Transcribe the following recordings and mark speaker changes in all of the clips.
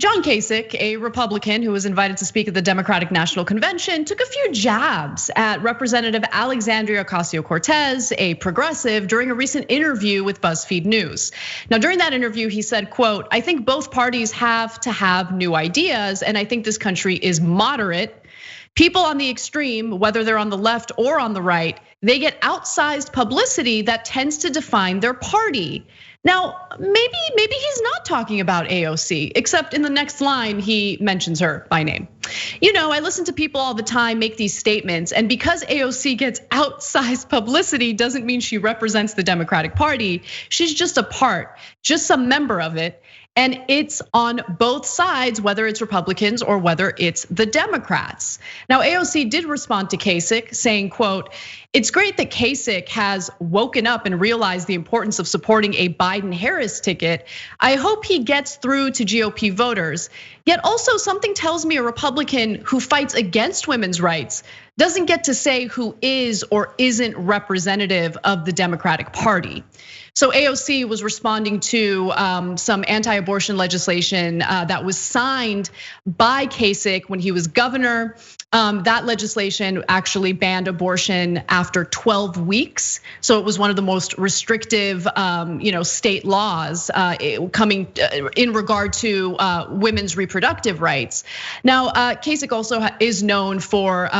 Speaker 1: John Kasich, a Republican who was invited to speak at the Democratic National Convention, took a few jabs at Representative Alexandria Ocasio-Cortez, a progressive, during a recent interview with BuzzFeed News. Now, during that interview, he said, quote, "I think both parties have to have new ideas, and I think this country is moderate. People on the extreme, whether they're on the left or on the right, they get outsized publicity that tends to define their party." Now, maybe he's not talking about AOC, except in the next line, he mentions her by name. You know, I listen to people all the time make these statements, and because AOC gets outsized publicity doesn't mean she represents the Democratic Party. She's just a part, just a member of it. And it's on both sides, whether it's Republicans or whether it's the Democrats. Now, AOC did respond to Kasich saying, quote, "It's great that Kasich has woken up and realized the importance of supporting a Biden-Harris ticket. I hope he gets through to GOP voters. Yet also something tells me a Republican who fights against women's rights doesn't get to say who is or isn't representative of the Democratic Party." So AOC was responding to some anti-abortion legislation that was signed by Kasich when he was governor. That legislation actually banned abortion after 12 weeks. So it was one of the most restrictive state laws coming in regard to women's reproductive rights. Now, Kasich also is known for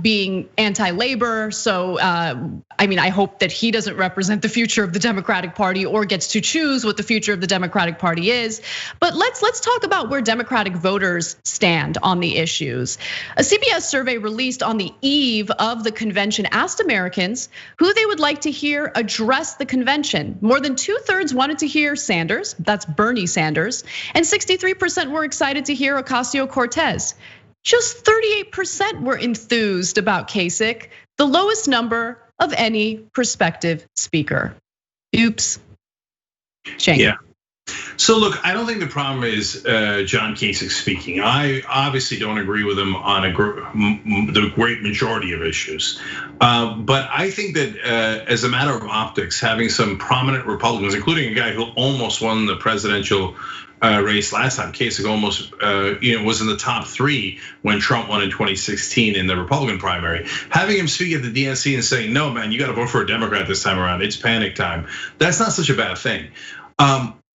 Speaker 1: being anti-labor. So, I hope that he doesn't represent the future of the Democratic Party or gets to choose what the future of the Democratic Party is. But let's talk about where Democratic voters stand on the issues. A CBS survey released on the eve of the convention asked Americans who they would like to hear address the convention. More than 2/3 wanted to hear Sanders, that's Bernie Sanders, and 63% were excited to hear Ocasio-Cortez. Just 38% were enthused about Kasich, the lowest number of any prospective speaker. Oops. Shane.
Speaker 2: Yeah. So look, I don't think the problem is John Kasich speaking. I obviously don't agree with him on the great majority of issues. But I think that as a matter of optics, having some prominent Republicans, including a guy who almost won the presidential race last time, Kasich almost was in the top 3 when Trump won in 2016 in the Republican primary. Having him speak at the DNC and saying, "No, man, you got to vote for a Democrat this time around. It's panic time." That's not such a bad thing.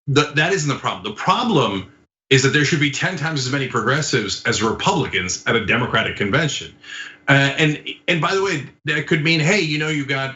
Speaker 2: That isn't the problem. The problem is that there should be 10 times as many progressives as Republicans at a Democratic convention. And by the way, that could mean, hey, you've got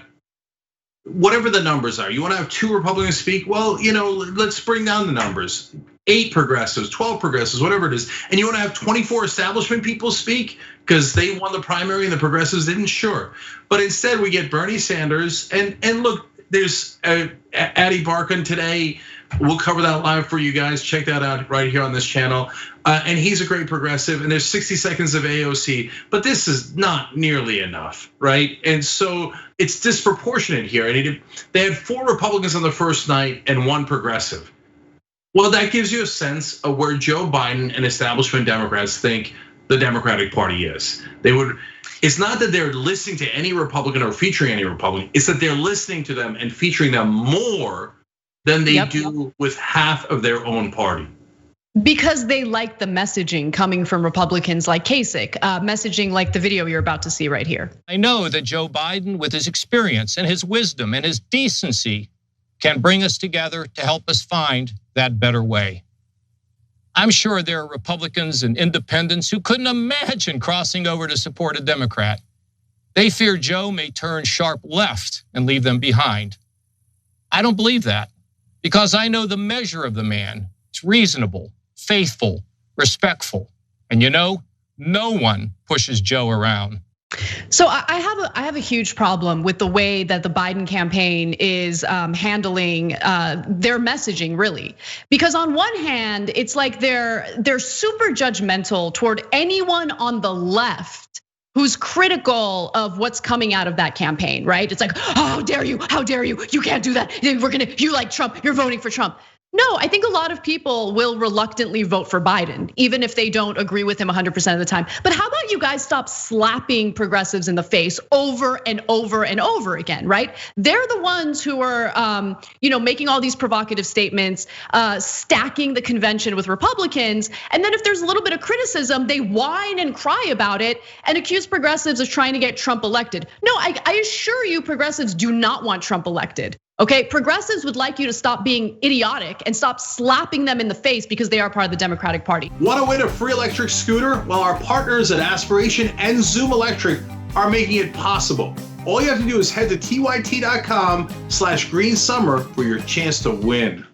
Speaker 2: whatever the numbers are. You want to have 2 Republicans speak? Well, let's bring down the numbers. 8 progressives, 12 progressives, whatever it is. And you want to have 24 establishment people speak because they won the primary and the progressives didn't? Sure. But instead we get Bernie Sanders and look, there's Addie Barkan today. We'll cover that live for you guys. Check that out right here on this channel. And he's a great progressive, and there's 60 seconds of AOC, but this is not nearly enough, right? And so it's disproportionate here. And they had 4 Republicans on the first night and 1 progressive. Well, that gives you a sense of where Joe Biden and establishment Democrats think the Democratic Party is. It's not that they're listening to any Republican or featuring any Republican, it's that they're listening to them and featuring them more than they do with half of their own party.
Speaker 1: Because they like the messaging coming from Republicans like Kasich, messaging like the video you're about to see right here.
Speaker 3: I know that Joe Biden, with his experience and his wisdom and his decency, can bring us together to help us find that better way. I'm sure there are Republicans and independents who couldn't imagine crossing over to support a Democrat. They fear Joe may turn sharp left and leave them behind. I don't believe that, because I know the measure of the man. It's reasonable, faithful, respectful. And no one pushes Joe around.
Speaker 1: So I have a huge problem with the way that the Biden campaign is handling their messaging, really, because on one hand, it's like they're super judgmental toward anyone on the left who's critical of what's coming out of that campaign, right? It's like, oh, how dare you? How dare you? You can't do that. You like Trump. You're voting for Trump. No, I think a lot of people will reluctantly vote for Biden, even if they don't agree with him 100% of the time. But how about you guys stop slapping progressives in the face over and over and over again, right? They're the ones who are, making all these provocative statements, stacking the convention with Republicans. And then if there's a little bit of criticism, they whine and cry about it and accuse progressives of trying to get Trump elected. No, I assure you, progressives do not want Trump elected. Okay, progressives would like you to stop being idiotic and stop slapping them in the face because they are part of the Democratic Party.
Speaker 4: Want to win a free electric scooter? Well, our partners at Aspiration and Zoom Electric are making it possible. All you have to do is head to tyt.com/greensummer for your chance to win.